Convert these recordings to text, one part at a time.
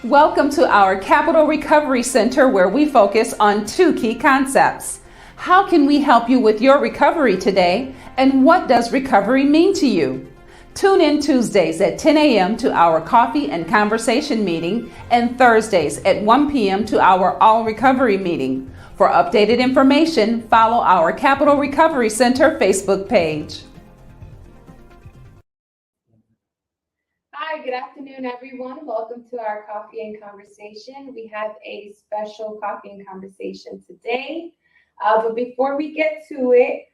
Welcome to our Capital Recovery Center, where we focus on two key concepts. How can we help you with your recovery today? And what does recovery mean to you? Tune in Tuesdays at 10 a.m. to our coffee and conversation meeting and Thursdays at 1 p.m. to our All Recovery meeting. For updated information, follow our Capital Recovery Center Facebook page. Hi, good afternoon, everyone. Welcome to our Coffee and Conversation. We have a special coffee and conversation today. But before we get to it,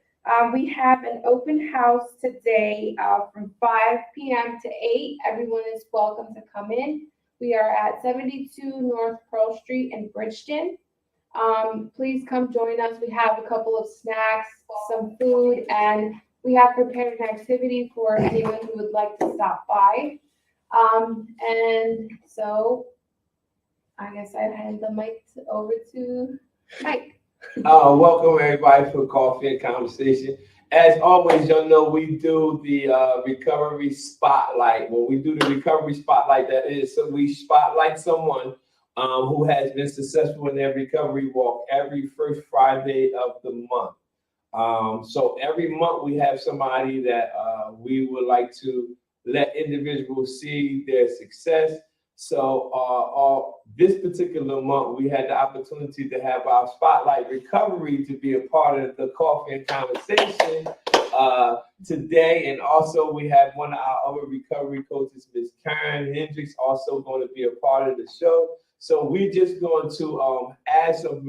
we have an open house today from 5 p.m. to 8. Everyone is welcome to come in. We are at 72 North Pearl Street in Bridgeton. Please come join us. We have a couple of snacks, some food, and we have prepared an activity for anyone who would like to stop by. And so I guess I hand the mic over to Mike. Welcome everybody for Coffee and Conversation. As always, y'all know we do the recovery spotlight. When we do the recovery spotlight, that is, so we spotlight someone who has been successful in their recovery walk every first Friday of the month. So every month we have somebody that we would like to let individuals see their success. So this particular month, we had the opportunity to have our Spotlight Recovery to be a part of the Coffee and Conversation today. And also we have one of our other recovery coaches, Ms. Karen Hendricks, also going to be a part of the show. So we're just going to add some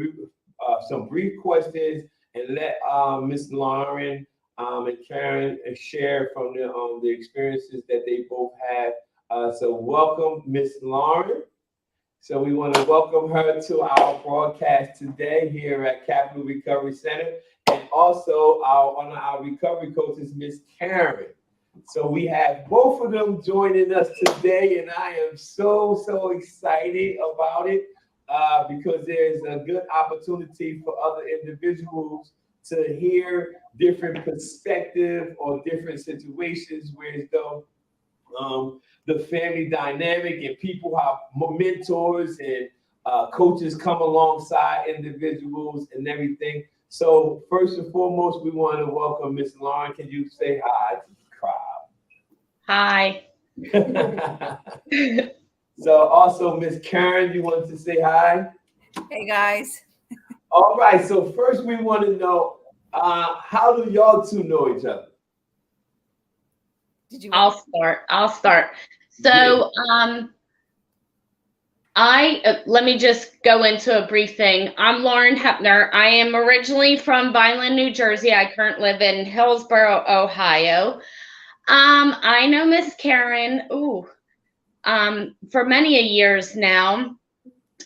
brief questions and let Ms. Lauren and Karen share from the experiences that they both have. So welcome, Ms. Lauren. So we want to welcome her to our broadcast today here at Capital Recovery Center, and also one of our recovery coaches, Ms. Karen. So we have both of them joining us today, and I am so excited about it because there's a good opportunity for other individuals to hear different perspective or different situations where as though the family dynamic and people have mentors and coaches come alongside individuals and everything. So first and foremost, we want to welcome Miss Lauren. Can you say hi to the crowd? Hi. So also Miss Karen, you wanted to say hi? Hey guys. All right, so first we want to know, how do y'all two know each other? I'll start. So, let me just go into a brief thing. I'm Lauren Hepner. I am originally from Vineland, New Jersey. I currently live in Hillsboro, Ohio. I know Miss Karen, for many years now.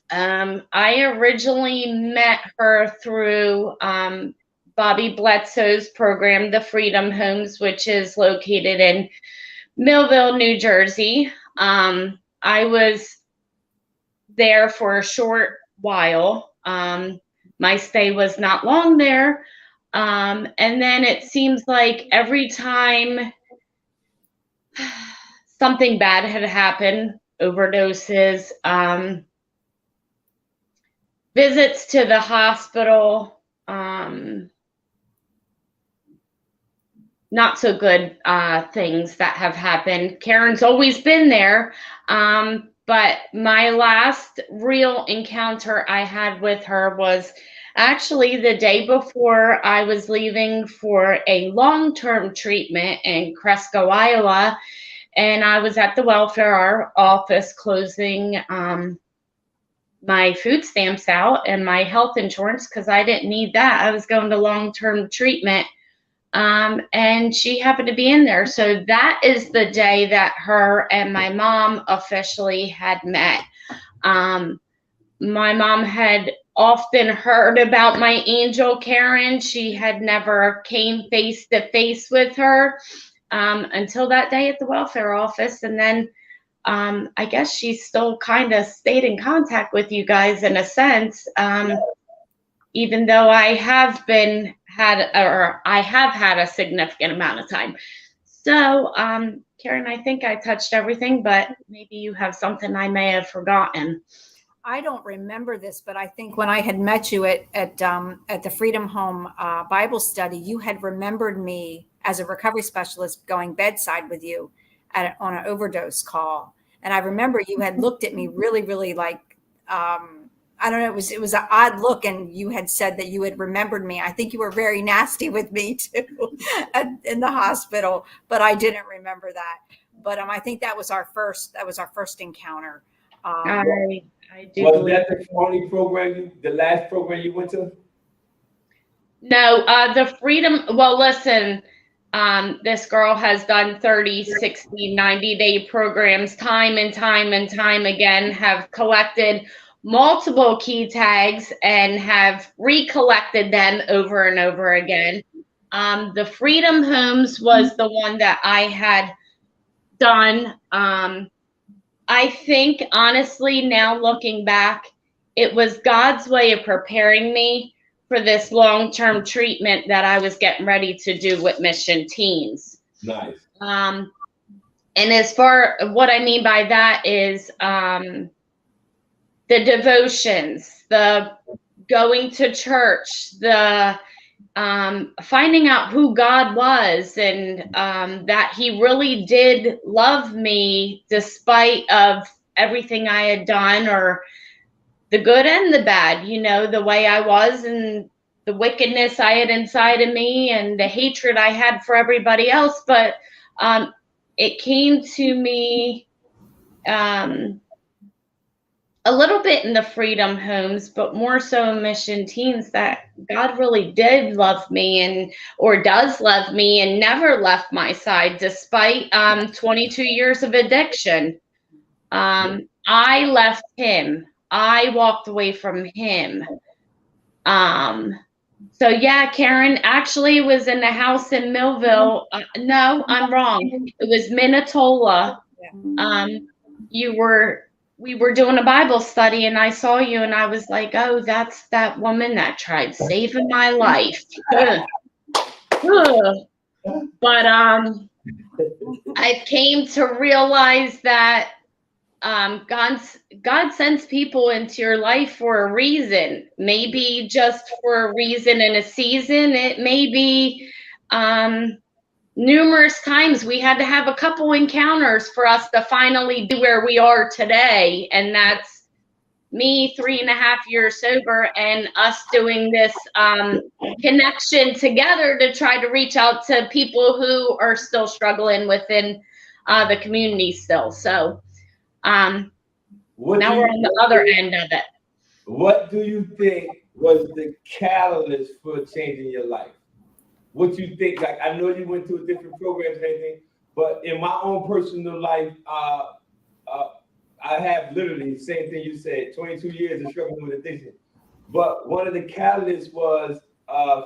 I originally met her through Bobby Bledsoe's program, the Freedom Homes, which is located in Millville, New Jersey. I was there for a short while. My stay was not long there. And then it seems like every time something bad had happened, overdoses, visits to the hospital, not so good things that have happened. Karen's always been there, but my last real encounter I had with her was actually the day before I was leaving for a long-term treatment in Cresco, Iowa, and I was at the welfare office closing my food stamps out and my health insurance because I didn't need that. I was going to long-term treatment. And she happened to be in there. So that is the day that her and my mom officially had met. My mom had often heard about my angel Karen. She had never came face to face with her until that day at the welfare office. And then I guess she still kind of stayed in contact with you guys in a sense. Even though I have had a significant amount of time. So, Karen, I think I touched everything, but maybe you have something I may have forgotten. I don't remember this, but I think when I had met you at the Freedom Home Bible study, you had remembered me as a recovery specialist going bedside with you on an overdose call. And I remember you had looked at me really, really like, I don't know, it was an odd look, and you had said that you had remembered me. I think you were very nasty with me too in the hospital, but I didn't remember that. But I think that was our first encounter. I do Was believe. that the only program, the last program you went to? No, the Freedom, well, listen, this girl has done 30, 60, 90-day programs time and time and time again, have collected multiple key tags and have recollected them over and over again. The Freedom Homes was the one that I had done. I think, honestly, now looking back, it was God's way of preparing me for this long-term treatment that I was getting ready to do with Mission Teens. Nice. And as far what I mean by that is the devotions, the going to church, the finding out who God was, and that he really did love me despite of everything I had done, or the good and the bad, you know, the way I was and the wickedness I had inside of me and the hatred I had for everybody else. But it came to me a little bit in the Freedom Homes, but more so in Mission Teens, that God really did love me or does love me and never left my side despite 22 years of addiction. I left him. I walked away from him. So yeah, Karen, actually was in the house in Millville. No, I'm wrong. It was Minatola. We were doing a Bible study, and I saw you, and I was like, oh, that's that woman that tried saving my life. But I came to realize that God sends people into your life for a reason. Maybe just for a reason in a season. It may be numerous times. We had to have a couple encounters for us to finally be where we are today. And that's me 3.5 years sober and us doing this connection together to try to reach out to people who are still struggling within the community still. So now we're on the other end of it. What do you think was the catalyst for changing your life? What you think? Like, I know you went through different programs and everything, but in my own personal life, I have literally the same thing you said, 22 years of struggling with addiction. But one of the catalysts was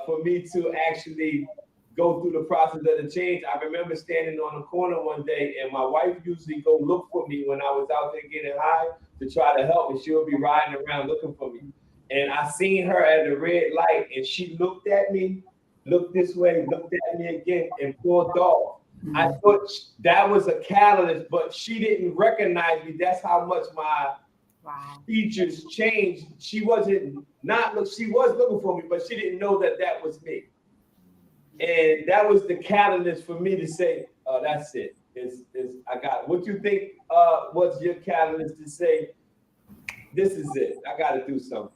for me to actually go through the process of the change. I remember standing on a corner one day, and my wife usually go look for me when I was out there getting high to try to help me. She'll be riding around looking for me. And I seen her at a red light, and she looked at me, looked this way, looked at me again, and pulled off. I thought that was a catalyst, but she didn't recognize me. That's how much my features changed. She was looking for me, but she didn't know that that was me. And that was the catalyst for me to say, oh, that's it. I got it. What you think was your catalyst to say, this is it, I got to do something?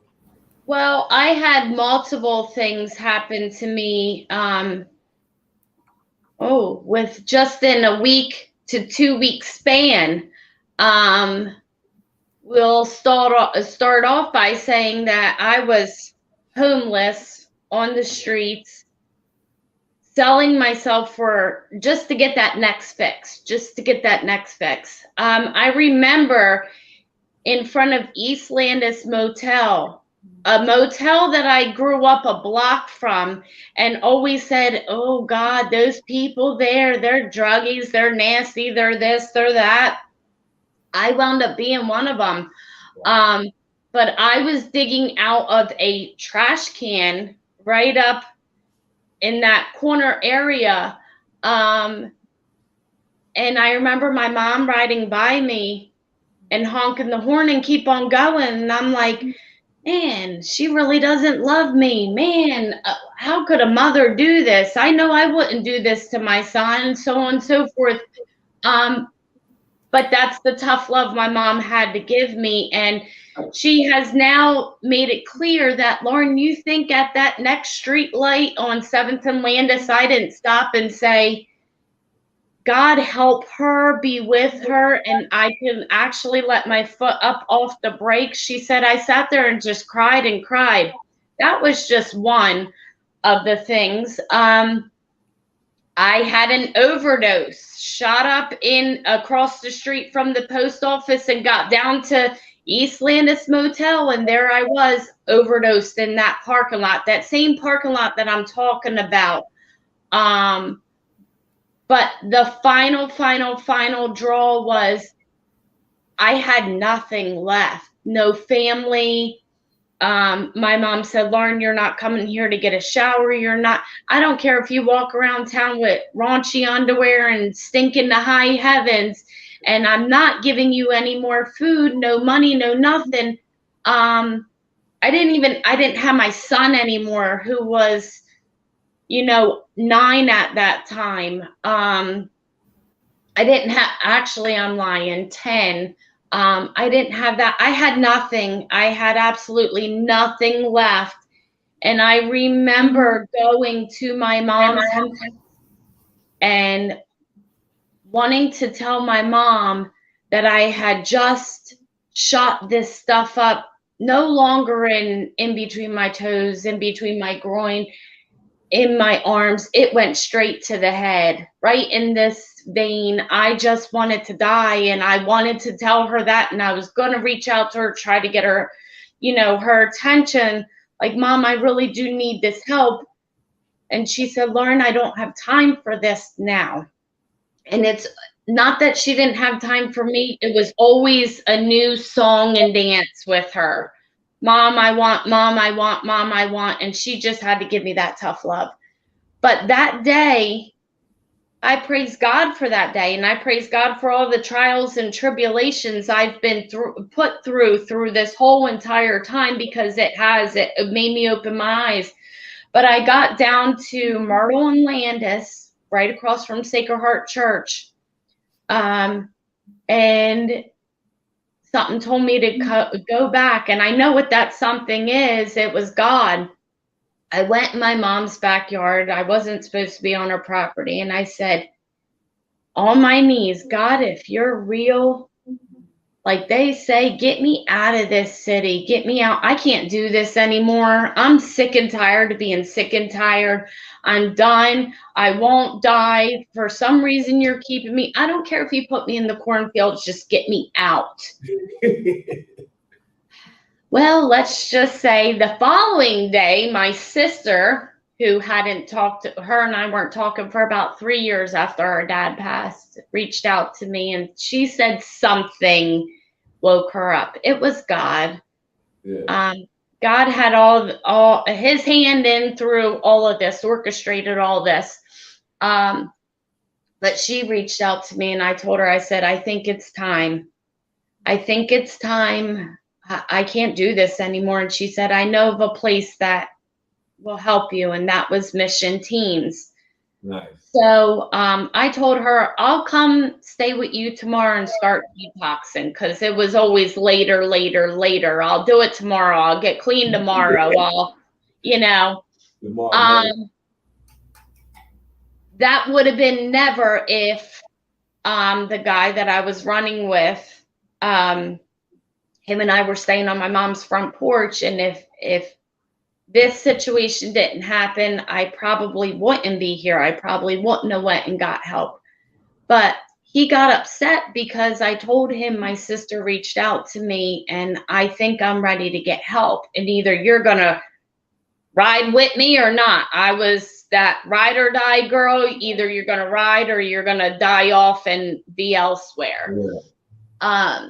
Well, I had multiple things happen to me with just in a week to 2 week span. We'll start off by saying that I was homeless on the streets, selling myself for just to get that next fix, I remember in front of East Landis Motel, a motel that I grew up a block from, and always said, oh God, those people there, they're druggies, they're nasty, they're this, they're that. I wound up being one of them. But I was digging out of a trash can right up in that corner area. And And I remember my mom riding by me and honking the horn and keep on going. And I'm like, man, she really doesn't love me. Man, how could a mother do this? I know I wouldn't do this to my son, and so on and so forth. But that's the tough love my mom had to give me. And she has now made it clear that, Lauren, you think at that next street light on 7th and Landis, I didn't stop and say, God help her, be with her, and I can actually let my foot up off the brakes. She said, I sat there and just cried and cried. That was just one of the things. I had an overdose, shot up in across the street from the post office and got down to East Landis Motel, and there I was, overdosed in that parking lot, that same parking lot that I'm talking about. But the final draw was I had nothing left, no family. My mom said, Lauren, you're not coming here to get a shower. I don't care if you walk around town with raunchy underwear and stink in the high heavens, and I'm not giving you any more food, no money, no nothing. I didn't have my son anymore, who was, 9 at that time. I didn't have, actually, I'm lying, 10. I didn't have that. I had nothing. I had absolutely nothing left. And I remember going to my mom's house and wanting to tell my mom that I had just shot this stuff up, no longer in between my toes, in between my groin, in my arms. It went straight to the head, right in this vein. I just wanted to die, and I wanted to tell her that, and I was going to reach out to her, try to get her, her attention, like, Mom, I really do need this help. And she said, Lauren, I don't have time for this now. And it's not that she didn't have time for me. It was always a new song and dance with her. Mom, I want, Mom, I want, Mom, I want. And she just had to give me that tough love. But that day, I praise God for that day. And I praise God for all the trials and tribulations I've been put through this whole entire time, because it made me open my eyes. But I got down to Myrtle and Landis, right across from Sacred Heart Church. And something told me to go back. And I know what that something is. It was God. I went in my mom's backyard. I wasn't supposed to be on her property. And I said, on my knees, God, if you're real, like they say, get me out of this city. Get me out. I can't do this anymore. I'm sick and tired of being sick and tired. I'm done. I won't die. For some reason, you're keeping me. I don't care if you put me in the cornfields. Just get me out. Well, let's just say the following day, my sister, who hadn't talked to her, and I weren't talking for about 3 years after our dad passed, reached out to me, and she said something woke her up. It was God. Yeah. God had all his hand in through all of this, orchestrated all this. But she reached out to me, and I told her, I said, I think it's time. I think it's time. I can't do this anymore. And she said, I know of a place that will help you. And that was Mission Teens. Nice. So I told her, I'll come stay with you tomorrow and start detoxing, because it was always later. I'll do it tomorrow. I'll get clean tomorrow. That would have been never if the guy that I was running with, him and I were staying on my mom's front porch. And if this situation didn't happen, I probably wouldn't be here. I probably wouldn't have went and got help. But he got upset because I told him my sister reached out to me, and I think I'm ready to get help. And either you're going to ride with me or not. I was that ride or die girl. Either you're going to ride or you're going to die off and be elsewhere. Yeah.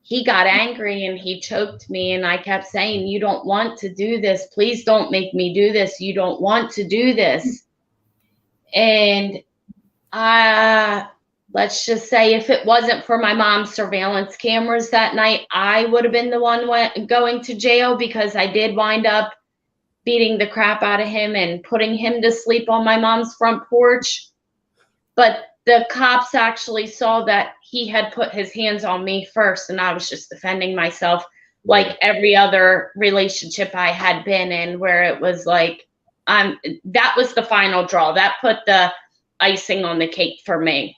He got angry and he choked me, and I kept saying, you don't want to do this. Please don't make me do this. You don't want to do this. And Let's just say if it wasn't for my mom's surveillance cameras that night, I would have been the one going to jail, because I did wind up beating the crap out of him and putting him to sleep on my mom's front porch. But the cops actually saw that he had put his hands on me first, and I was just defending myself, like every other relationship I had been in, where it was like, that was the final draw. That put the icing on the cake for me.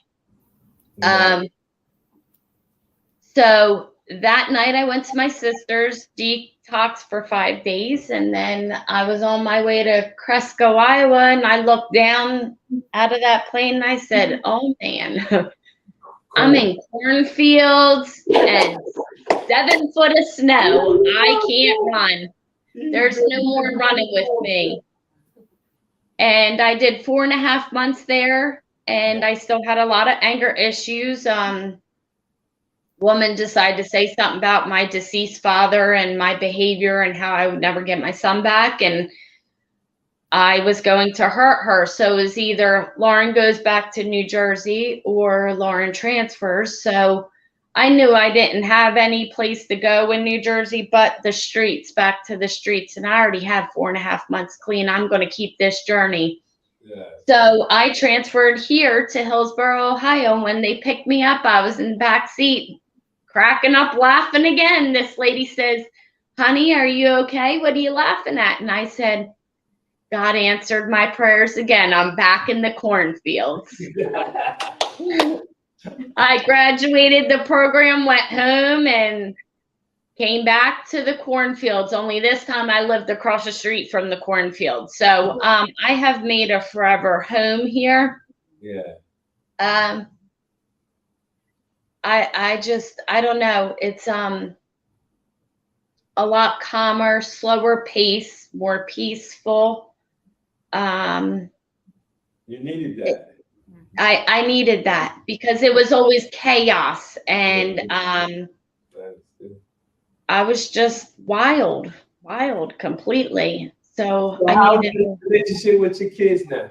So that night I went to my sister's, detox for 5 days, and then I was on my way to Cresco, Iowa, and I looked down out of that plane and I said, oh man, I'm in cornfields and 7 foot of snow. I can't run. There's no more running with me. And I did 4.5 months there, and I still had a lot of anger issues. Woman decided to say something about my deceased father and my behavior and how I would never get my son back, and I was going to hurt her. So it was either Lauren goes back to New Jersey or Lauren transfers. So I knew I didn't have any place to go in New Jersey but the streets, back to the streets. And I already had 4.5 months clean. I'm going to keep this journey. Yeah. So I transferred here to Hillsborough, Ohio. And when they picked me up, I was in the back seat, cracking up, laughing again. This lady says, honey, are you okay? What are you laughing at? And I said, God answered my prayers again. I'm back in the cornfields. I graduated the program, went home, and came back to the cornfields. Only this time I lived across the street from the cornfield. So I have made a forever home here. Yeah. I don't know. It's a lot calmer, slower pace, more peaceful. You needed that. I needed that because it was always chaos, and I was just wild completely. So I needed. How's your relationship with your kids now?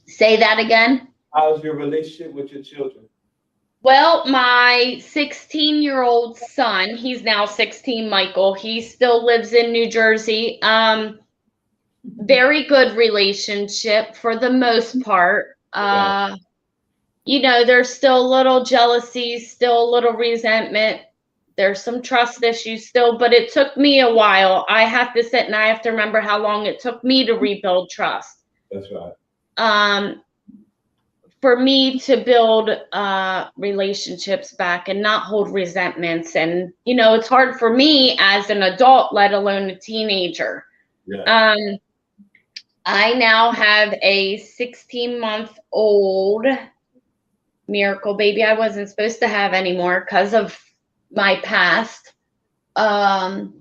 Say that again. How's your relationship with your children? Well, my 16-year-old son, he's now 16, Michael, he still lives in New Jersey. Very good relationship for the most part. You know, there's still a little jealousy, still a little resentment. There's some trust issues still, but it took me a while. I have to sit and I have to remember how long it took me to rebuild trust. That's right. For me to build relationships back and not hold resentments. And, you know, it's hard for me as an adult, let alone a teenager. Yeah. I now have a 16-month-old miracle baby I wasn't supposed to have anymore because of my past. And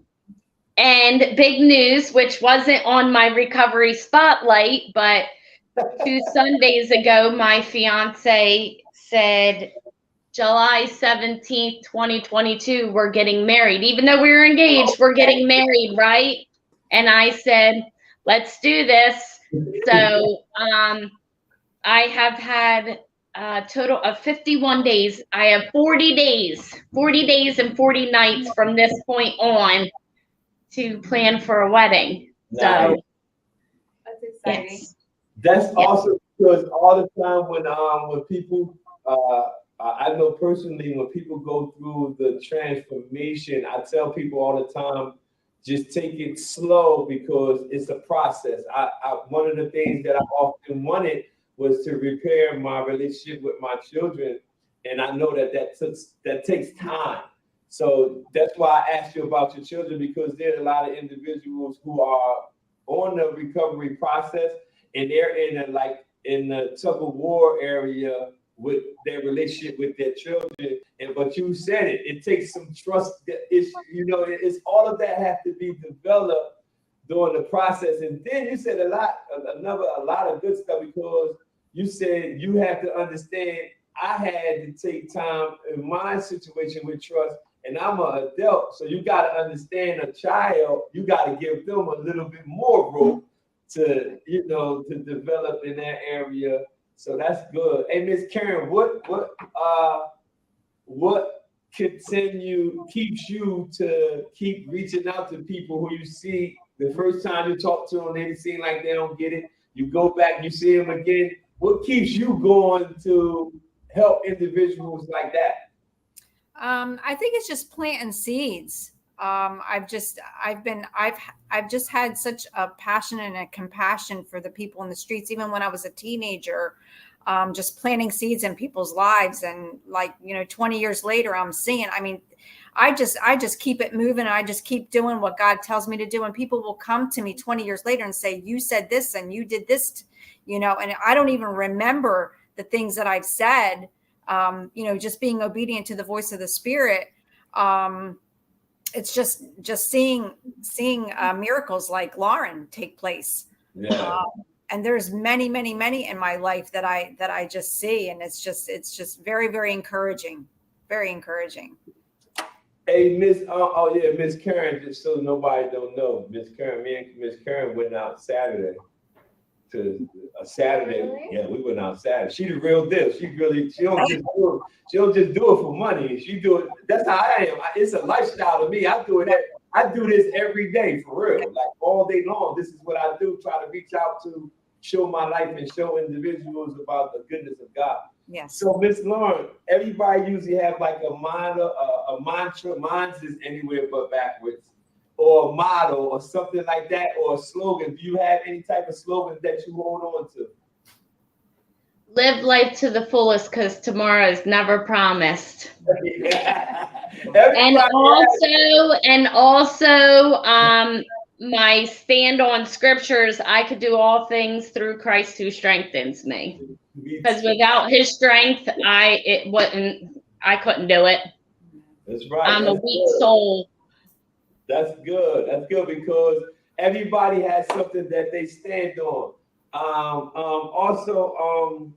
big news, which wasn't on my recovery spotlight, but 2 Sundays ago, my fiance said, July 17th, 2022, we're getting married. Even though we were engaged, we're getting married, right? And I said, let's do this. So I have had a total of 51 days. I have 40 days and 40 nights from this point on to plan for a wedding. Nice. So that's exciting. Yes. That's awesome, because all the time when people, I know personally, when people go through the transformation, I tell people all the time, just take it slow because it's a process. One of the things that I often wanted was to repair my relationship with my children, and I know that takes time. So that's why I asked you about your children, because there are a lot of individuals who are on the recovery process, and they're in the tug of war area with their relationship with their children. But you said it takes some trust. It's all of that have to be developed during the process. And then you said a lot of good stuff, because you said you have to understand I had to take time in my situation with trust, and I'm an adult. So you got to understand a child, you got to give them a little bit more room to develop in that area So that's good. Hey, Miss Karen, what keeps you to keep reaching out to people who you see the first time you talk to them, they seem like they don't get it. You go back, you see them again. What keeps you going to help individuals like that? I think it's just planting seeds. I've just had such a passion and a compassion for the people in the streets, even when I was a teenager, just planting seeds in people's lives. And 20 years later, I'm seeing, I just keep it moving. And I just keep doing what God tells me to do. And people will come to me 20 years later and say, you said this and you did this, and I don't even remember the things that I've said, just being obedient to the voice of the Spirit. It's just seeing miracles like Lauren take place. Yeah. And there's many, many, many in my life that I just see. And it's just very, very encouraging. Very encouraging. Hey, Miss Karen, just so nobody don't know, Miss Karen, me and Miss Karen went out Saturday to a Saturday. Really? Yeah, we went out Saturday. She the real deal. She don't just do it for money. She do it. That's how I am. It's a lifestyle to me. I do this every day for real, like all day long. This is what I do. Try to reach out to show my life and show individuals about the goodness of God. Yes. So, Miss Lauren, everybody usually have like a mantra. Mine's is anywhere but backwards, or a motto, or something like that, or a slogan. Do you have any type of slogan that you hold on to? Live life to the fullest, because tomorrow is never promised. And also, my stand on scriptures, I could do all things through Christ who strengthens me. Because without his strength, I couldn't do it. That's right. I'm a weak soul. That's good. That's good, because everybody has something that they stand on. Also,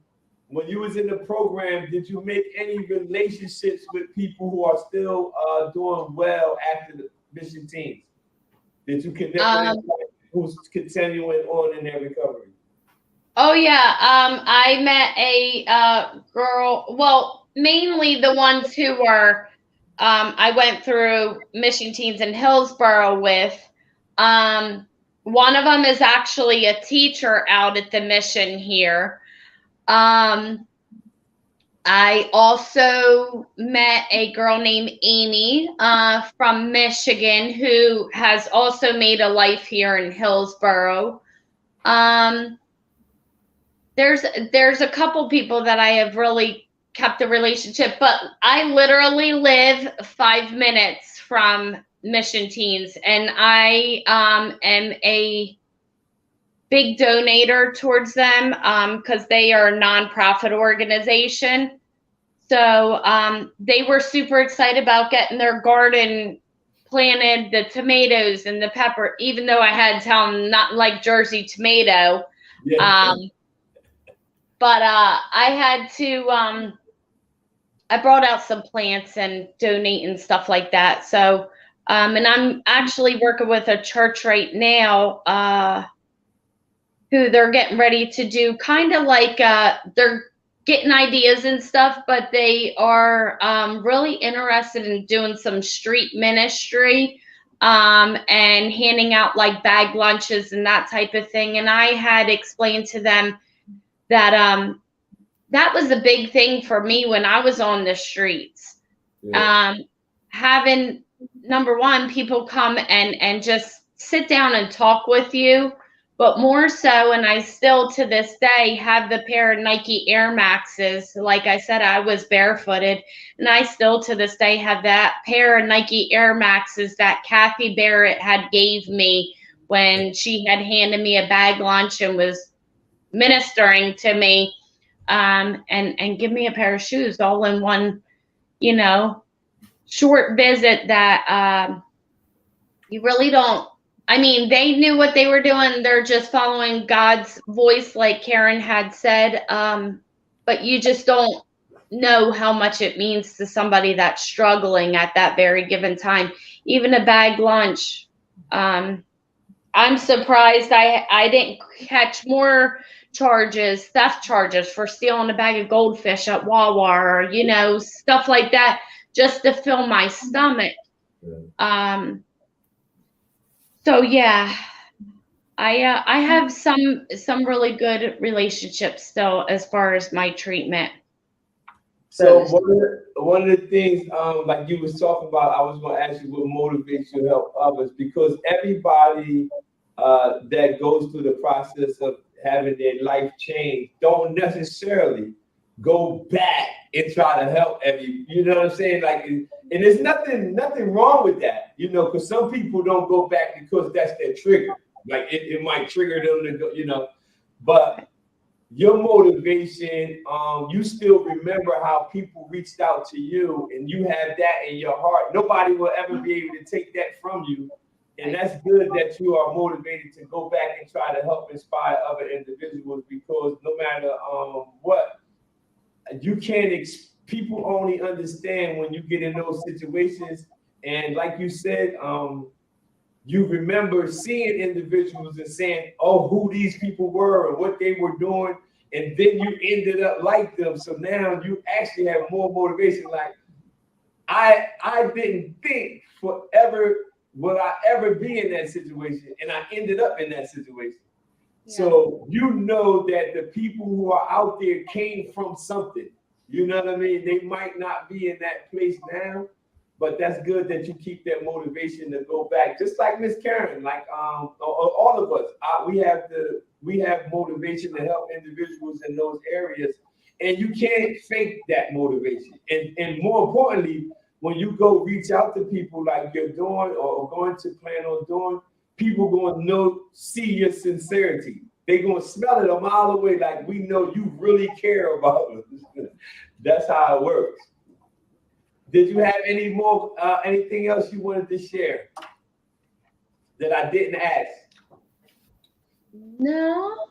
when you was in the program, did you make any relationships with people who are still doing well after the mission teams? Did you connect with anybody who's continuing on in their recovery? Oh yeah, I met a girl. Well, mainly the ones who were I went through mission teams in Hillsborough with. One of them is actually a teacher out at the mission here. I also met a girl named Amy from Michigan who has also made a life here in Hillsborough. There's a couple people that I have really kept a relationship, but I literally live 5 minutes from Mission Teens, and I am a big donator towards them because they are a nonprofit organization. So they were super excited about getting their garden planted, the tomatoes and the pepper, even though I had to tell them not like Jersey tomato. Yeah. But I had to, I brought out some plants and donate and stuff like that. So, and I'm actually working with a church right now who they're getting ready to do kind of like, they're getting ideas and stuff, but they are really interested in doing some street ministry and handing out like bag lunches and that type of thing. And I had explained to them that that was a big thing for me when I was on the streets. Yeah. Having, number one, people come and just sit down and talk with you, but more so, and I still to this day have the pair of Nike Air Maxes. Like I said, I was barefooted, and I still to this day have that pair of Nike Air Maxes that Kathy Barrett had gave me when she had handed me a bag lunch and was ministering to me, and give me a pair of shoes all in one, short visit that you really don't. I mean, they knew what they were doing. They're just following God's voice, like Karen had said. But you just don't know how much it means to somebody that's struggling at that very given time. Even a bag lunch. I'm surprised I didn't catch more charges, theft charges for stealing a bag of goldfish at Wawa, or, you know, stuff like that, just to fill my stomach. So yeah, I have some really good relationships still as far as my treatment. So one of the things, like you was talking about, I was going to ask you what motivates you to help others, because everybody that goes through the process of having their life change don't necessarily go back and try to help you know what I'm saying? Like, and there's nothing wrong with that, you know, because some people don't go back because that's their trigger. Like it might trigger them to go, you know, but your motivation, you still remember how people reached out to you, and you have that in your heart. Nobody will ever be able to take that from you. And that's good that you are motivated to go back and try to help inspire other individuals, because no matter what, you can't, people only understand when you get in those situations. And like you said, you remember seeing individuals and saying, oh, who these people were and what they were doing. And then you ended up like them. So now you actually have more motivation. Like, I didn't think forever will I ever be in that situation. And I ended up in that situation. Yeah. So you know that the people who are out there came from something. You know what I mean? They might not be in that place now, but that's good that you keep that motivation to go back. Just like Miss Karen, like all of us, we have motivation to help individuals in those areas, and you can't fake that motivation. And more importantly, when you go reach out to people like you're doing or going to plan on doing, people going to see your sincerity. They're going to smell it a mile away, like, we know you really care about us. That's how it works. Did you have any more, anything else you wanted to share that I didn't ask? No,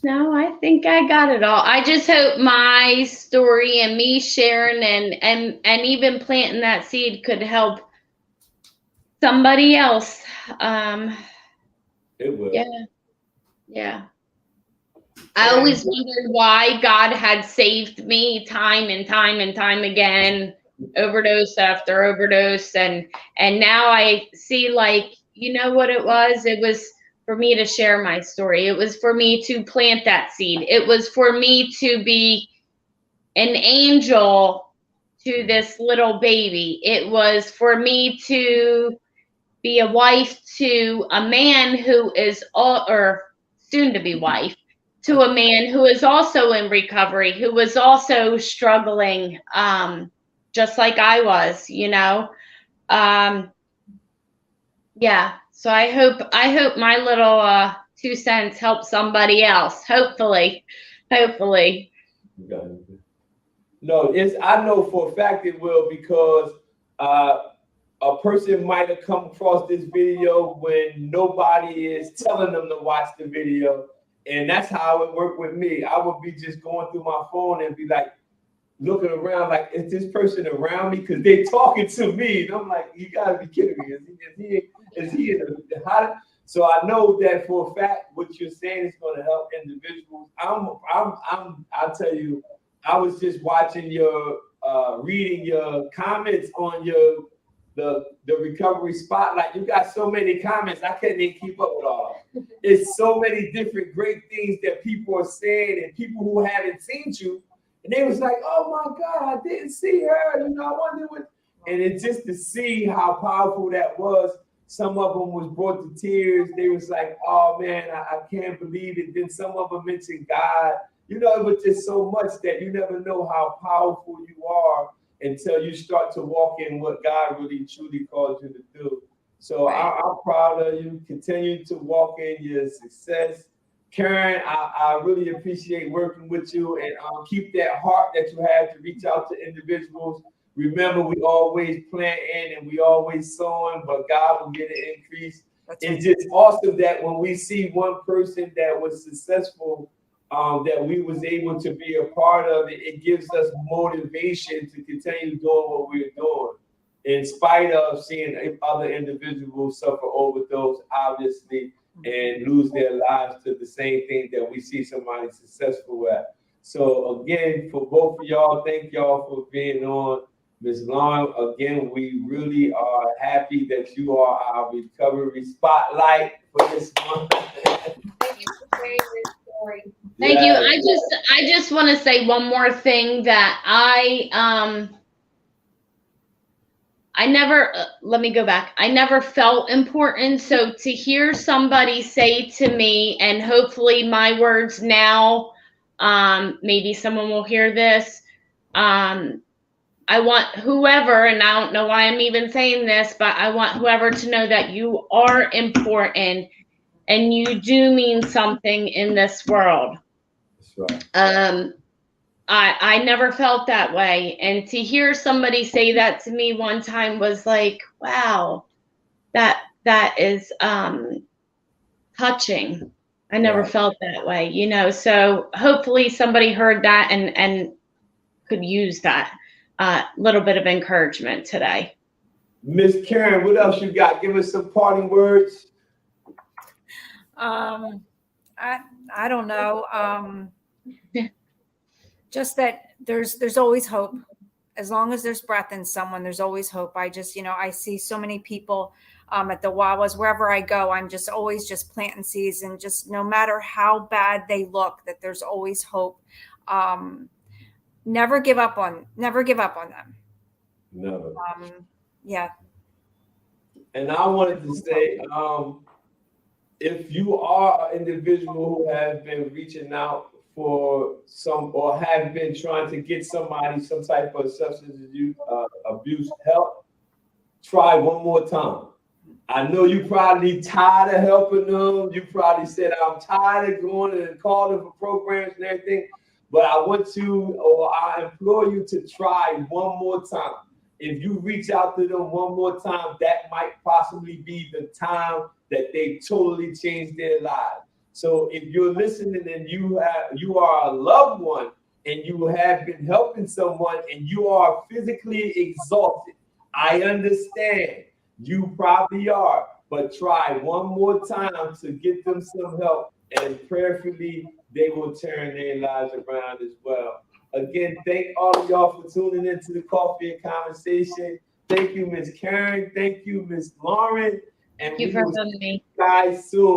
I think I got it all. I just hope my story and me sharing and even planting that seed could help somebody else. It will. Yeah. I always wondered why God had saved me time and time and time again, overdose after overdose, and now I see, like, you know what it was? It was for me to share my story. It was for me to plant that seed. It was for me to be an angel to this little baby. It was for me to be a wife to a man who is or soon to be wife to a man who is also in recovery, who was also struggling, just like I was, you know. Yeah. So I hope my little 2 cents help somebody else. Hopefully. No, I know for a fact it will, because a person might have come across this video when nobody is telling them to watch the video. And that's how it worked with me. I would be just going through my phone and be like, looking around like, is this person around me? Because they talking to me. And I'm like, you gotta be kidding me. Is he in the how? So I know that for a fact what you're saying is going to help individuals. I'll tell you, I was just watching your reading your comments on the recovery spotlight. You got so many comments, I couldn't even keep up with all. It's so many different great things that people are saying, and people who haven't seen you, and they was like, oh my God, I didn't see her. You know, I wonder what. And it's just to see how powerful that was. Some of them was brought to tears. They was like, oh man, I can't believe it. Then some of them mentioned God. You know, it was just so much that you never know how powerful you are until you start to walk in what God really truly calls you to do. So right. I'm proud of you. Continue to walk in your success. Karen, I really appreciate working with you, and keep that heart that you have to reach out to individuals. Remember, we always planting and we always sowing, but God will get an increase. It's just awesome that when we see one person that was successful, that we was able to be a part of it, it gives us motivation to continue doing what we're doing, in spite of seeing other individuals suffer overdose. Obviously, and lose their lives to the same thing that we see somebody successful at. So again, for both of y'all, thank y'all for being on. Ms. Lauren, again, we really are happy that you are our recovery spotlight for this month. Thank you for sharing this story. Thank you. I just want to say one more thing that I never, let me go back. I never felt important. So to hear somebody say to me, and hopefully my words now, maybe someone will hear this. I want whoever, and I don't know why I'm even saying this, but I want whoever to know that you are important and you do mean something in this world. That's right. I never felt that way. And to hear somebody say that to me one time was like, wow, that is touching. I never felt that way, you know. So hopefully somebody heard that and could use that little bit of encouragement today. Miss Karen, what else you got? Give us some parting words. I don't know. Just that there's always hope. As long as there's breath in someone, there's always hope. I just, I see so many people at the Wawas, wherever I go, I'm just always just planting seeds, and just no matter how bad they look, that there's always hope. Never give up on them. Never. Yeah. And I wanted to say, if you are an individual who has been reaching out for some, or have been trying to get somebody some type of substance abuse help, try one more time. I know you probably tired of helping them. You probably said, I'm tired of going and calling for programs and everything. But I want you, or I implore you to try one more time. If you reach out to them one more time, that might possibly be the time that they totally change their lives. So if you're listening and you are a loved one and you have been helping someone and you are physically exhausted, I understand. You probably are, but try one more time to get them some help, and prayerfully they will turn their lives around as well. Again, thank all of y'all for tuning into the Coffee and Conversation. Thank you, Ms. Karen. Thank you, Ms. Lauren. And Thank you for having me. Guys, soon.